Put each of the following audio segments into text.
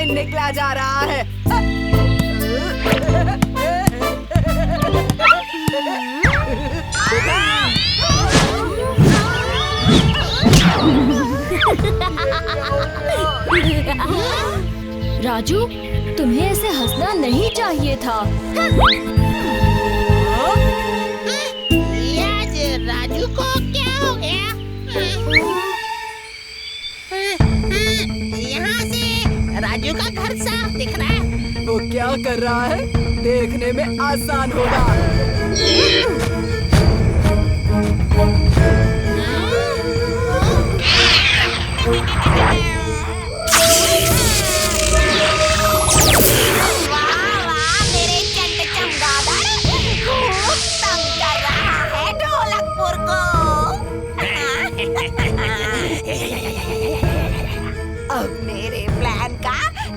निकला जा रहा है। राजू, तुम्हें ऐसे हंसना नहीं चाहिए था। राजू को क्या हो गया? यहाँ से राजू का घर साफ दिख रहा है। वो क्या कर रहा है? देखने में आसान होगा। अब मेरे प्लान का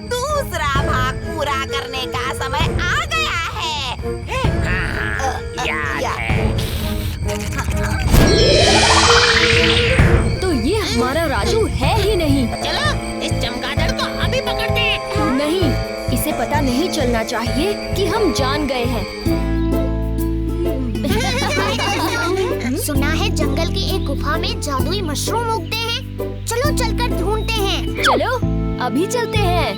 दूसरा भाग पूरा करने का समय आ गया है। तो ये हमारा राजू है ही नहीं। चलो इस चमगादड़ को अभी पकड़ते हैं। नहीं, इसे पता नहीं चलना चाहिए कि हम जान गए हैं। सुना है जंगल की एक गुफा में जादुई मशरूम उगते हैं। चलो चलकर ढूंढते हैं। चलो अभी चलते हैं।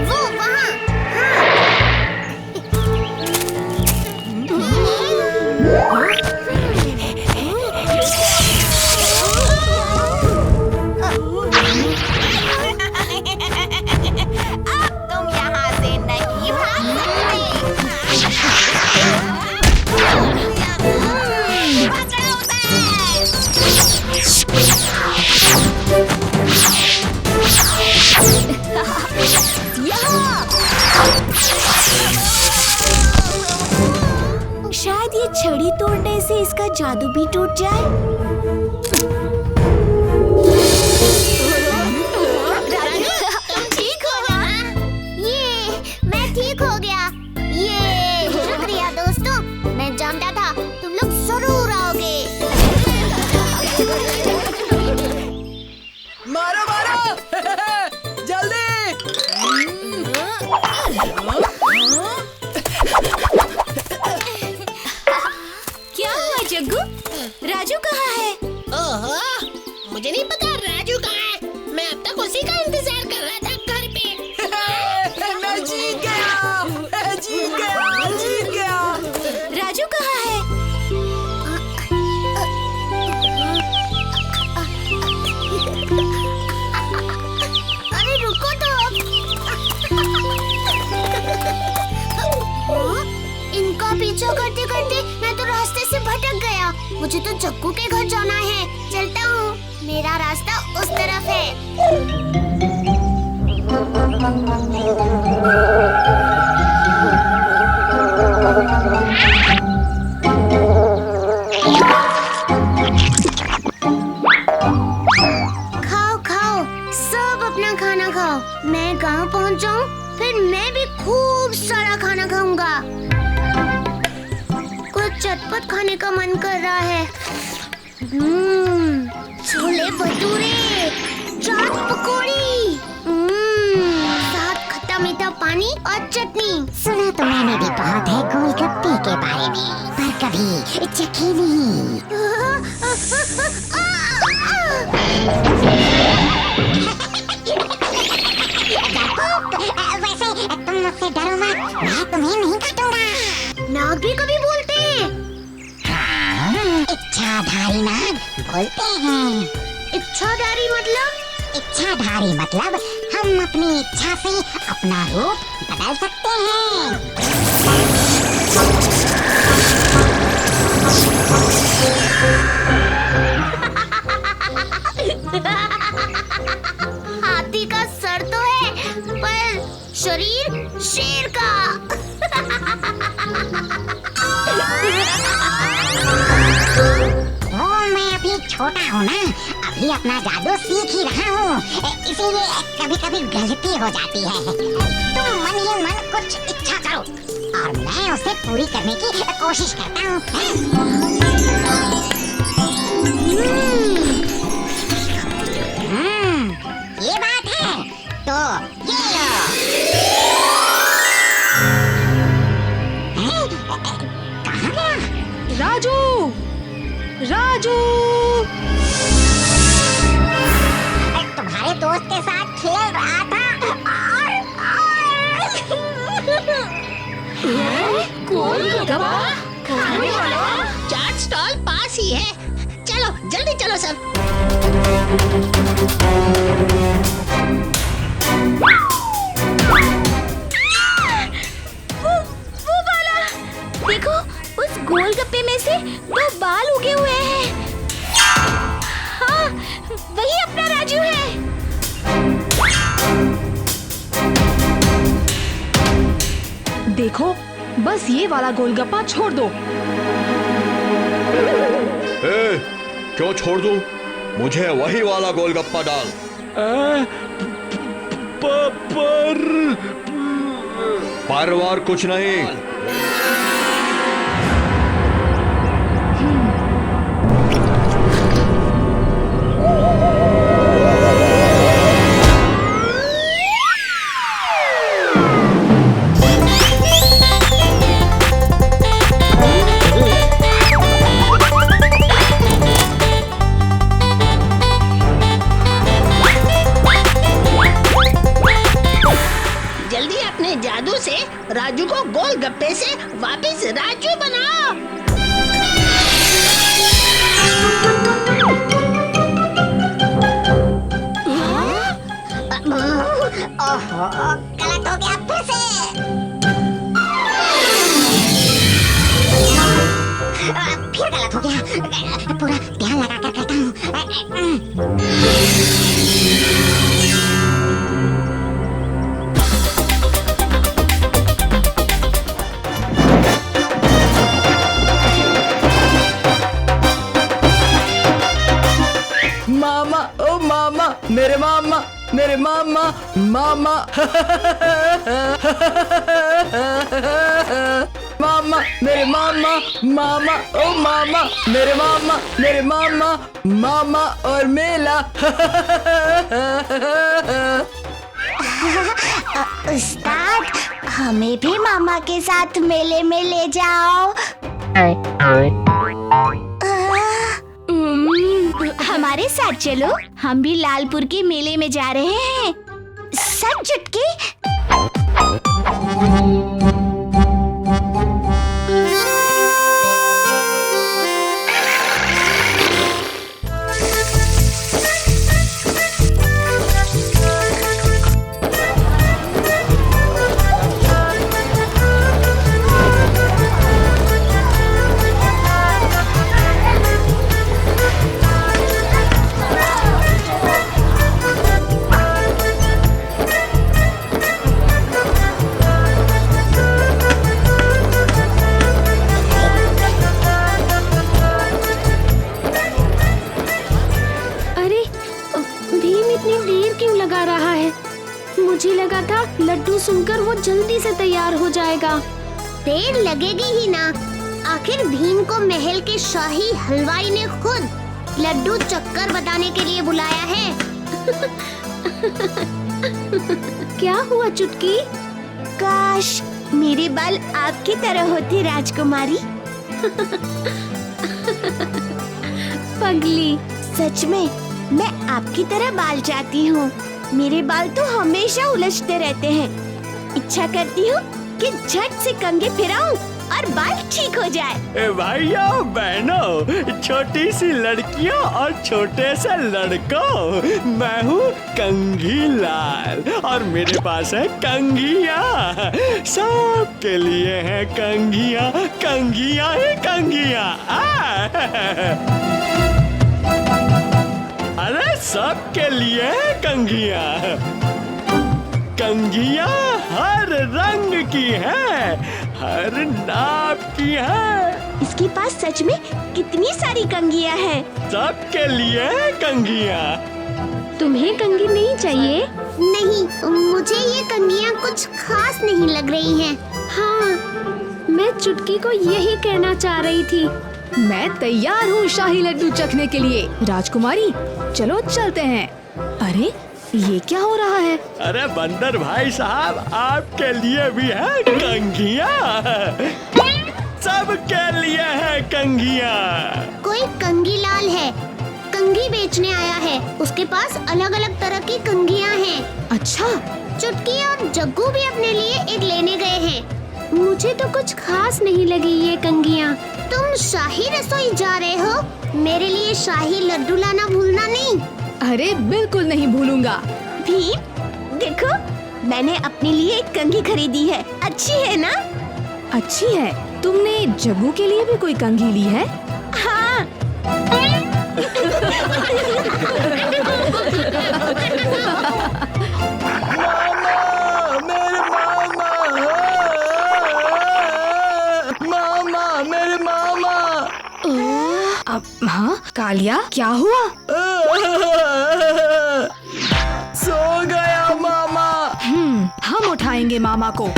वो वहाँ। अब तुम यहाँ से नहीं भाग शायद ये छड़ी तोड़ने से इसका जादू भी टूट जाए। तुम ठीक हो ना? ये मैं ठीक हो गया। ये शुक्रिया दोस्तों, मैं जानता था तुम लोग जरूर आओगे। मारो मारो जल्दी। क्या हुआ जग्गू? राजू कहाँ है? ओहो, मुझे नहीं पता राजू कहाँ है। मैं अब तक उसी का इंतजार कर रहा था घर पे। मैं जीत गया, मैं जीत गया, जीत गया। राजू कहाँ है? अरे रुको तो। इनका पीछा करते करते मैं तो रास्ते से भटक गया। मुझे तो जग्गू के घर जाना है। चलता हूँ, मेरा रास्ता उस तरफ है। खाओ खाओ, सब अपना खाना खाओ। मैं गांव पहुंच जाऊं, फिर मैं भी खूब सारा खाना खाऊंगा। कुछ चटपट खाने का मन कर रहा है। छोले भटूरे, चाट पकौड़ी, साथ खट्टा मीठा पानी और चटनी। सुना तो मैंने भी बहुत है गोलगप्पे के बारे में, पर कभी चखी नहीं। वैसे तुम मुझसे डरो मत, मैं तुम्हें नहीं काटूंगा। नाग भी कभी बोलते हैं। इच्छाधारी नाग बोलते हैं। इच्छाधारी मतलब? इच्छाधारी मतलब हम अपनी इच्छा से अपना रूप बदल सकते हैं। हाथी का सर तो है, पर शरीर शेर का। मैं अभी छोटा हूँ ना, अभी अपना जादू सीख ही रहा हूँ, इसीलिए कभी कभी गलती हो जाती है। तुम मन ही मन कुछ इच्छा करो और मैं उसे पूरी करने की कोशिश करता हूँ। ये बात है तो ये लो। कहाँ गया? राजू, राजू, तुम्हारे दोस्त के साथ खेल रहा था गोलगप्पा खाने वाला। चाट स्टॉल पास ही है, चलो जल्दी चलो सब। वो वाला देखो, उस गोलगप्पे में से 2 बाल उगे हुए हैं। हाँ, वही अपना राजू है। देखो, बस ये वाला गोलगप्पा छोड़ दो। क्यों छोड़ दूं? मुझे वही वाला गोलगप्पा डाल। पर वार कुछ नहीं। जादू से राजू को गोलगप्पे से वापस राजू बनाओ। ओहो, गलत हो गया फिर से। फिर गलत हो गया। पूरा ध्यान लगा कर करता हूँ। मामा, ओ मामा, मेरे मामा, मेरे मामा, मामा, मामा, मेरे मामा, मामा, ओ मामा, मेरे मामा, मेरे मामा, मामा और मेला। उस्ताद, हमें भी मामा के साथ मेले में ले जाओ। हमारे साथ चलो, हम भी लालपुर के मेले में जा रहे हैं। सच चुटकी? मुझे लगा था लड्डू सुनकर वो जल्दी से तैयार हो जाएगा। देर लगेगी ही ना, आखिर भीम को महल के शाही हलवाई ने खुद लड्डू चक्कर बताने के लिए बुलाया है। क्या हुआ चुटकी? काश मेरे बाल आपकी तरह होते राजकुमारी। पगली, सच में मैं आपकी तरह बाल चाहती हूँ। मेरे बाल तो हमेशा उलझते रहते हैं। इच्छा करती हूँ कि झट से कंघी फिराऊं और बाल ठीक हो जाए। भाइयों बहनों, छोटी सी लड़कियों और छोटे से लड़कों, मैं हूँ कंघी लाल और मेरे पास है कंघियाँ। सबके लिए है कंघियाँ, कंघियाँ ही कंघियाँ। अरे सबके लिए कंघियाँ। कंघियाँ हर रंग की है, हर नाप की है। इसके पास सच में कितनी सारी कंघियाँ हैं। सबके लिए कंघियाँ। तुम्हें कंघी नहीं चाहिए? नहीं, मुझे ये कंघियाँ कुछ खास नहीं लग रही हैं। हाँ, मैं चुटकी को यही कहना चाह रही थी। मैं तैयार हूँ शाही लड्डू चखने के लिए। राजकुमारी, चलो चलते हैं। अरे ये क्या हो रहा है? अरे बंदर भाई साहब, आपके लिए भी है कंघियाँ। सबके लिए है कंघियाँ। कोई कंघी लाल है, कंघी बेचने आया है। उसके पास अलग अलग तरह की कंघियाँ हैं। अच्छा, चुटकी और जग्गू भी अपने लिए एक लेने गए हैं। मुझे तो कुछ खास नहीं लगी ये कंघियाँ। तुम शाही रसोई जा रहे हो, मेरे लिए शाही लड्डू लाना भूलना नहीं। अरे बिल्कुल नहीं भूलूंगा। भीम, देखो मैंने अपने लिए एक कंघी खरीदी है। अच्छी है ना? अच्छी है। तुमने जग्गू के लिए भी कोई कंघी ली है? हाँ। मामा, मेरे मामा। अब हाँ, कालिया क्या हुआ? सो गया मामा। हम उठाएंगे मामा को।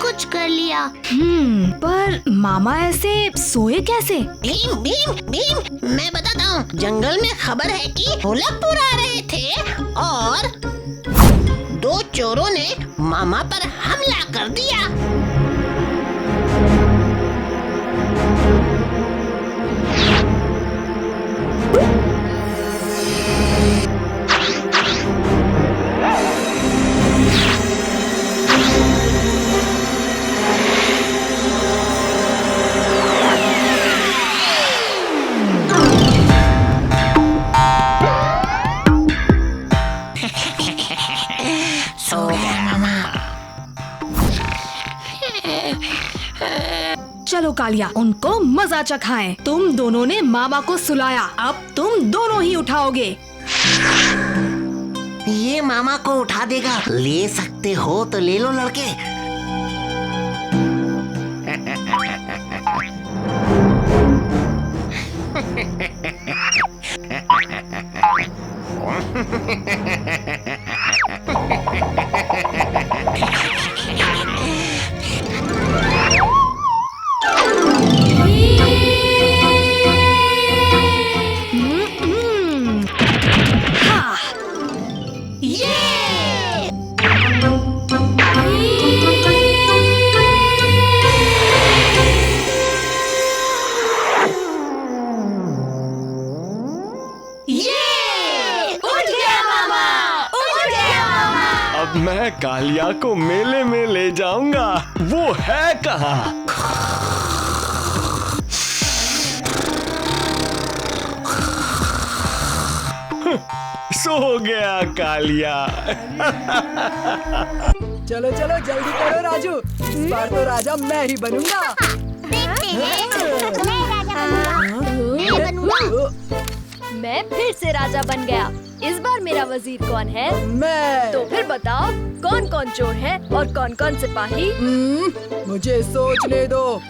कुछ कर लिया। पर मामा ऐसे सोए कैसे? भीम भीम भीम, मैं बताता हूँ। जंगल में खबर है कि होलापुर आ रहे थे और 2 चोरों ने मामा पर हमला कर दिया। चलो कालिया, उनको मजा चखाएं। तुम दोनों ने मामा को सुलाया, अब तुम दोनों ही उठाओगे। ये मामा को उठा देगा। ले सकते हो तो ले लो लड़के। मैं कालिया को मेले में ले जाऊंगा। वो है कहाँ? सो गया कालिया। चलो चलो जल्दी करो राजू, इस बार तो राजा मैं ही बनूंगा। देखते हैं, मैं राजा बनूंगा। मैं फिर से राजा बन गया। इस बार मेरा वजीर कौन है? मैं। तो फिर बताओ कौन कौन चोर है और कौन कौन सिपाही? मुझे सोचने दो।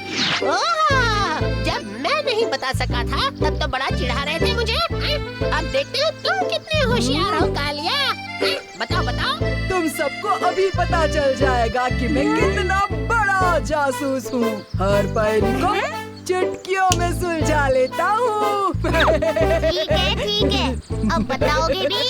जब मैं नहीं बता सका था तब तो बड़ा चिढ़ा रहे थे मुझे। अब देखते हो तुम कितने होशियार हो कालिया। बताओ बताओ। तुम सबको अभी पता चल जाएगा कि मैं कितना बड़ा जासूस हूँ। हर पहेली को चुटकियों में सुलझा लेता हूँ। ठीक है, अब बताओगे भी?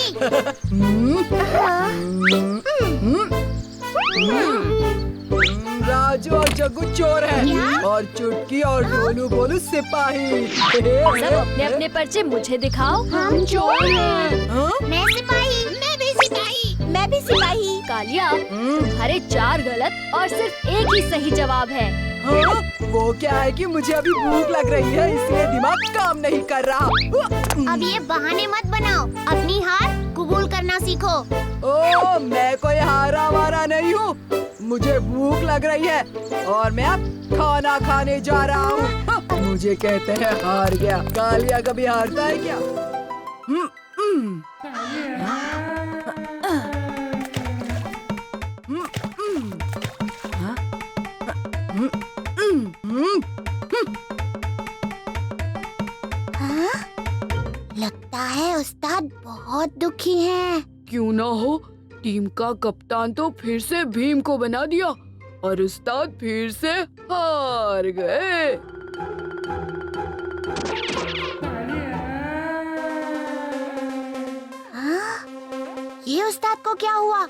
राजू और जग्गू चोर हैं और चुटकी और ढोलू बोलू सिपाही। सब अपने अपने पर्चे मुझे दिखाओ। हम चोर हैं। मैं सिपाही। मैं भी सिपाही। मैं भी सिपाही। कालिया, तुम्हारे 4 गलत और सिर्फ एक ही सही जवाब है। हाँ? वो क्या है कि मुझे अभी भूख लग रही है, इसलिए दिमाग काम नहीं कर रहा। अब ये बहाने मत बनाओ, अपनी हार कबूल करना सीखो। ओ, मैं कोई हारा वारा नहीं हूँ। मुझे भूख लग रही है और मैं अब खाना खाने जा रहा हूँ। मुझे कहते हैं हार गया। कालिया कभी हारता है क्या? लगता है उस्ताद बहुत दुखी हैं। क्यों ना हो, टीम का कप्तान तो फिर से भीम को बना दिया और उस्ताद फिर से हार गए। ये उस्ताद को क्या हुआ?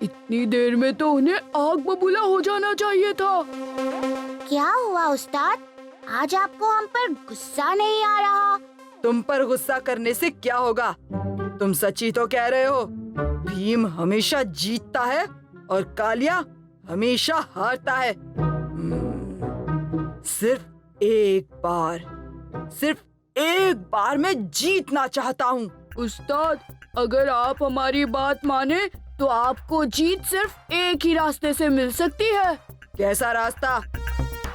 इतनी देर में तो उन्हें आग बबूला हो जाना चाहिए था। क्या हुआ उस्ताद? आज आपको हम पर गुस्सा नहीं आ रहा। तुम पर गुस्सा करने से क्या होगा? तुम सच्ची तो कह रहे हो। भीम हमेशा जीतता है और कालिया हमेशा हारता है। सिर्फ एक बार मैं जीतना चाहता हूँ। उस्ताद, अगर आप हमारी बात माने तो आपको जीत सिर्फ एक ही रास्ते से मिल सकती है। कैसा रास्ता?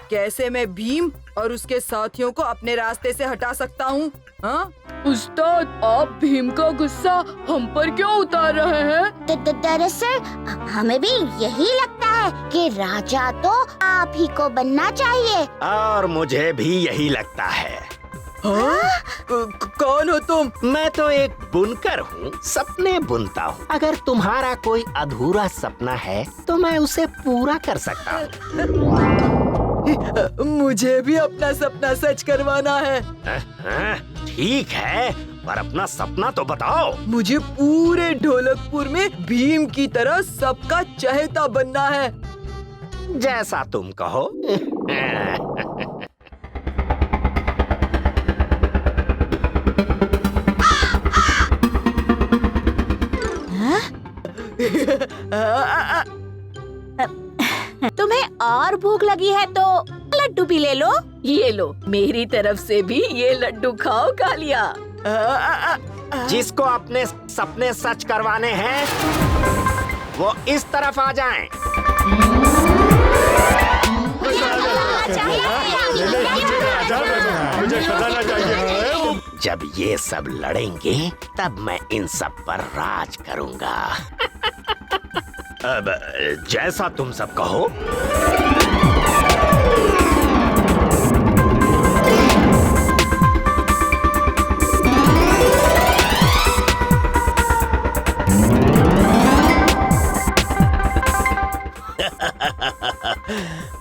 कैसे मैं भीम और उसके साथियों को अपने रास्ते से हटा सकता हूँ? हाँ? उस्ताद, आप भीम का गुस्सा हम पर क्यों उतार रहे हैं? दरअसल हमें भी यही लगता है कि राजा तो आप ही को बनना चाहिए। और मुझे भी यही लगता है। हाँ? कौन हो तुम? मैं तो एक बुनकर हूँ, सपने बुनता हूँ। अगर तुम्हारा कोई अधूरा सपना है तो मैं उसे पूरा कर सकता हूँ। मुझे भी अपना सपना सच करवाना है। ठीक है, पर अपना सपना तो बताओ। मुझे पूरे ढोलकपुर में भीम की तरह सबका चहेता बनना है। जैसा तुम कहो। तुम्हें और भूख लगी है तो लड्डू भी ले लो। ये लो, मेरी तरफ से भी ये लड्डू खाओ कालिया। जिसको अपने सपने सच करवाने हैं वो इस तरफ आ जाएं। जब ये सब लड़ेंगे तब मैं इन सब पर राज करूंगा। अब जैसा तुम सब कहो।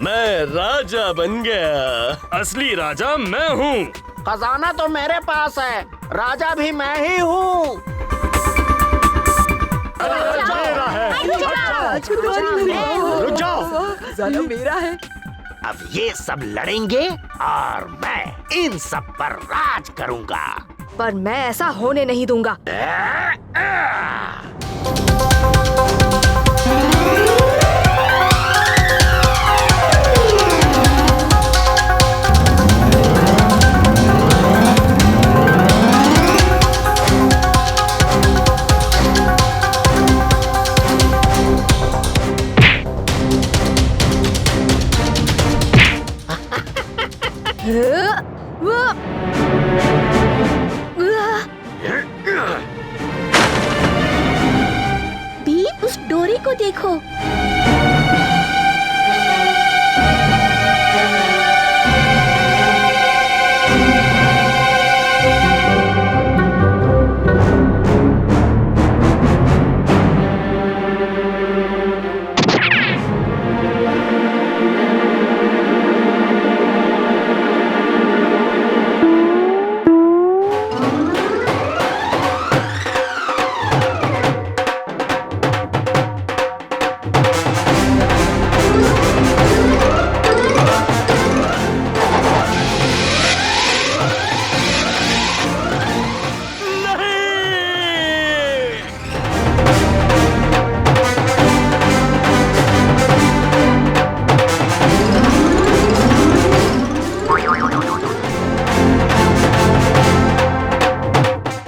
मैं राजा बन गया। असली राजा मैं हूँ। खजाना तो मेरे पास है, राजा भी मैं ही हूँ। रुक जाओ, खजाना मेरा है। अब ये सब लड़ेंगे और मैं इन सब पर राज करूंगा। पर मैं ऐसा होने नहीं दूंगा। भीम, उस डोरी को देखो।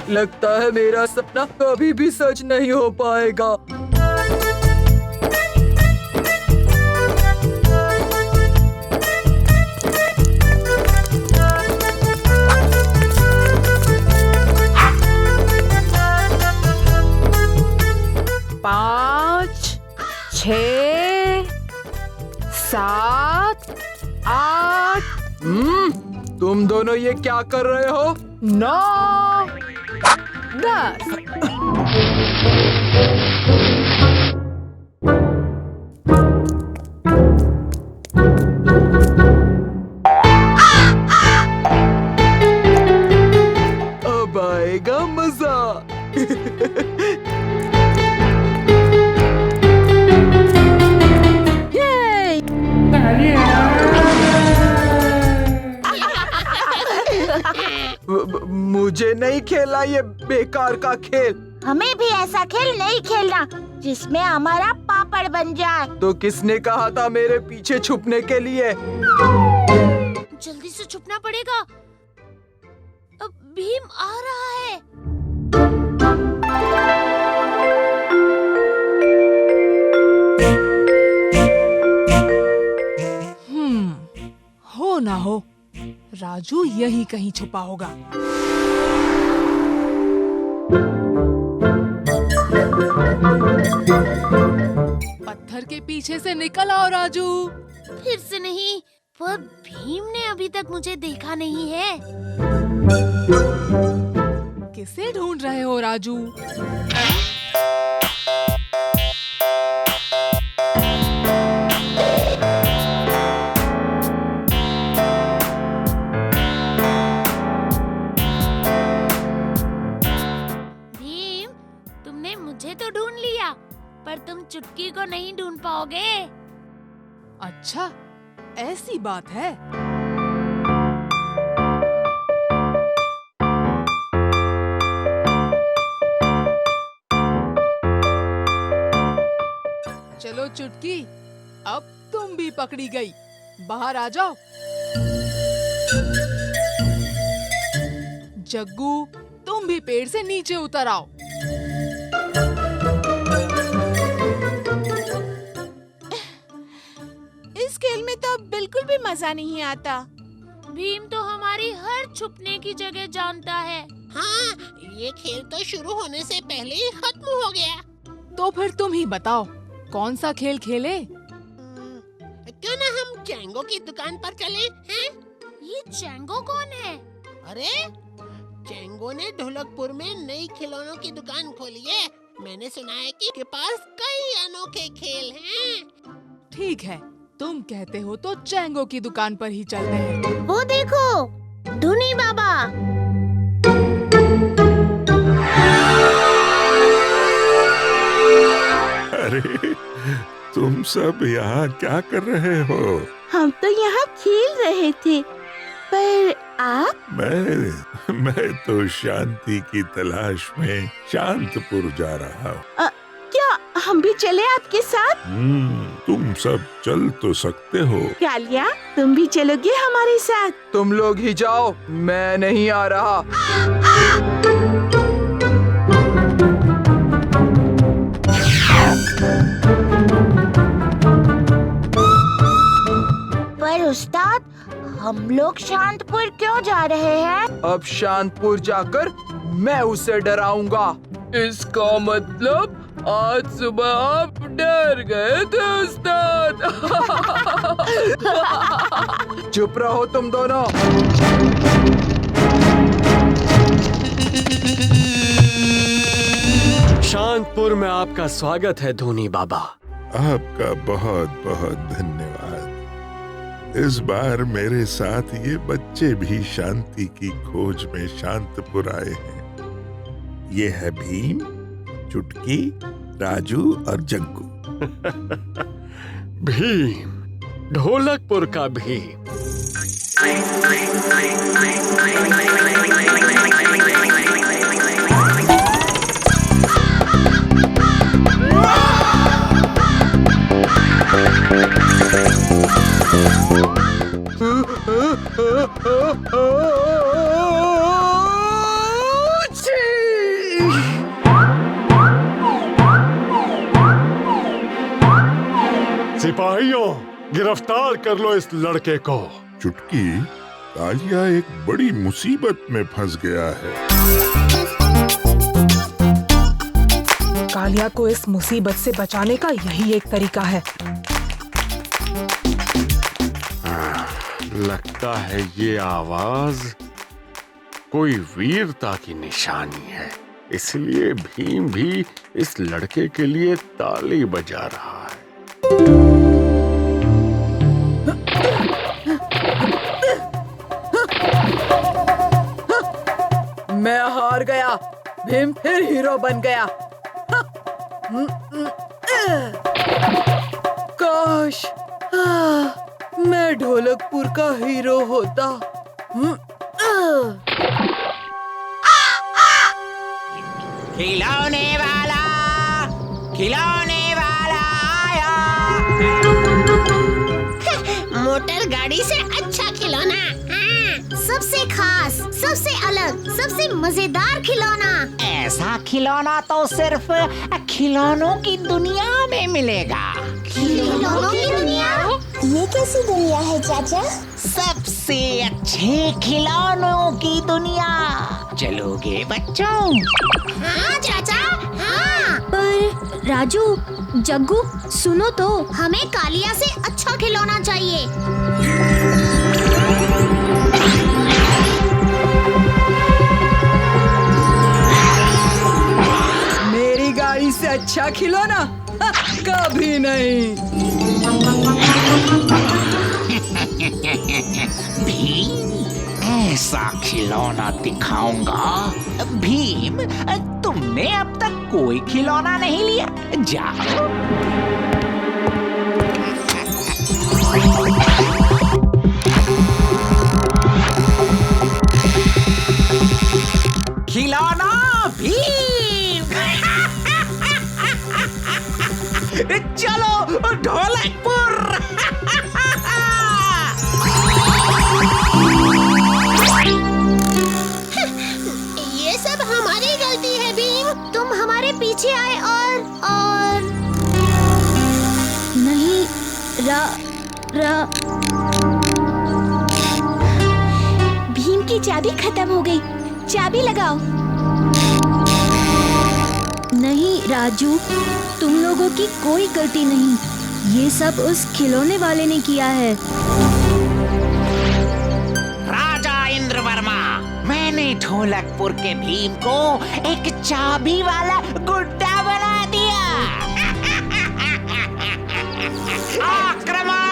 लगता है मेरा सपना कभी भी सच नहीं हो पाएगा। तुम दोनों ये क्या कर रहे हो? 9 10 अब आएगा मजा। मुझे नहीं खेलना ये बेकार का खेल। हमें भी ऐसा खेल नहीं खेलना जिसमें हमारा पापड़ बन जाए। तो किसने कहा था मेरे पीछे छुपने के लिए? जल्दी से छुपना पड़ेगा। अब भीम आ रहा है। हो ना हो, राजू यही कहीं छुपा होगा। पत्थर के पीछे से निकल आओ राजू। फिर से नहीं, पर भीम ने अभी तक मुझे देखा नहीं है। किसे ढूंढ रहे हो राजू? भीम, तुमने मुझे तो ढूंढ लिया, पर तुम चुटकी को नहीं ढूंढ पाओगे। अच्छा, ऐसी बात है। चलो चुटकी, अब तुम भी पकड़ी गई। बाहर आ जाओ। जग्गू, तुम भी पेड़ से नीचे उतर आओ। इस खेल में तो बिल्कुल भी मजा नहीं आता। भीम तो हमारी हर छुपने की जगह जानता है। हाँ, ये खेल तो शुरू होने से पहले ही खत्म हो गया। तो फिर तुम ही बताओ, कौन सा खेल खेले? क्यों ना हम चैंगो की दुकान पर चले हैं? ये चैंगो कौन है? अरे, चैंगो ने ढोलकपुर में नई खिलौनों की दुकान खोली है। मैंने सुना है कि के पास कई अनोखे खेल हैं। ठीक है, तुम कहते हो तो चैंगो की दुकान पर ही चलते हैं। वो देखो, धुनी बाबा। अरे, तुम सब यहाँ क्या कर रहे हो? हम तो यहाँ खेल रहे थे, पर आप? मैं तो शांति की तलाश में शांतपुर जा रहा हूँ। क्या हम भी चले आपके साथ? तुम सब चल तो सकते हो। कालिया, तुम भी चलोगे हमारे साथ? तुम लोग ही जाओ, मैं नहीं आ रहा। पर उस्ताद, हम लोग शांतपुर क्यों जा रहे हैं? अब शांतपुर जाकर मैं उसे डराऊंगा। इसका मतलब आज सुबह आप डर गए थे उस्ताद। चुप रहो तुम दोनों। शांतपुर में आपका स्वागत है धोनी बाबा। आपका बहुत बहुत धन्यवाद। इस बार मेरे साथ ये बच्चे भी शांति की खोज में शांतपुर आए हैं। ये है भीम, चुटकी, राजू और जग्गू। भीम, ढोलकपुर का भीम। सिपाहियों, गिरफ्तार कर लो इस लड़के को। चुटकी, कालिया एक बड़ी मुसीबत में फंस गया है। कालिया को इस मुसीबत से बचाने का यही एक तरीका है। लगता है ये आवाज कोई वीरता की निशानी है, इसलिए भीम भी इस लड़के के लिए ताली बजा रहा है। मैं हार गया, भीम फिर हीरो बन गया। काश मैं ढोलकपुर का हीरो होता। खिलौने वाला आया। मोटर गाड़ी से अच्छा खिलौना, सबसे खास, सबसे अलग, सबसे मजेदार खिलौना। ऐसा खिलौना तो सिर्फ खिलौनों की दुनिया में मिलेगा। खिलौनों की दुनिया? ये कैसी दुनिया है चाचा? सबसे अच्छे खिलौनों की दुनिया। चलोगे बच्चों? हाँ चाचा, हाँ। पर राजू, जग्गू, सुनो तो, हमें कालिया से अच्छा खिलौना चाहिए। मेरी गाड़ी से अच्छा खिलौना? कभी नहीं। भीम, ऐसा खिलौना दिखाऊंगा। भीम, तुमने अब तक कोई खिलौना नहीं लिया, जाओ। खिलौना भीम। चलो ढोलकपुर। ये सब हमारी गलती है भीम। तुम हमारे पीछे आए और नहीं भीम की चाबी खत्म हो गई। चाबी लगाओ। नहीं राजू, तुम लोगों की कोई गलती नहीं। ये सब उस खिलौने वाले ने किया है। राजा इंद्रवर्मा, मैंने ढोलकपुर के भीम को एक चाबी वाला गुड्डा बना दिया। आक्रमण!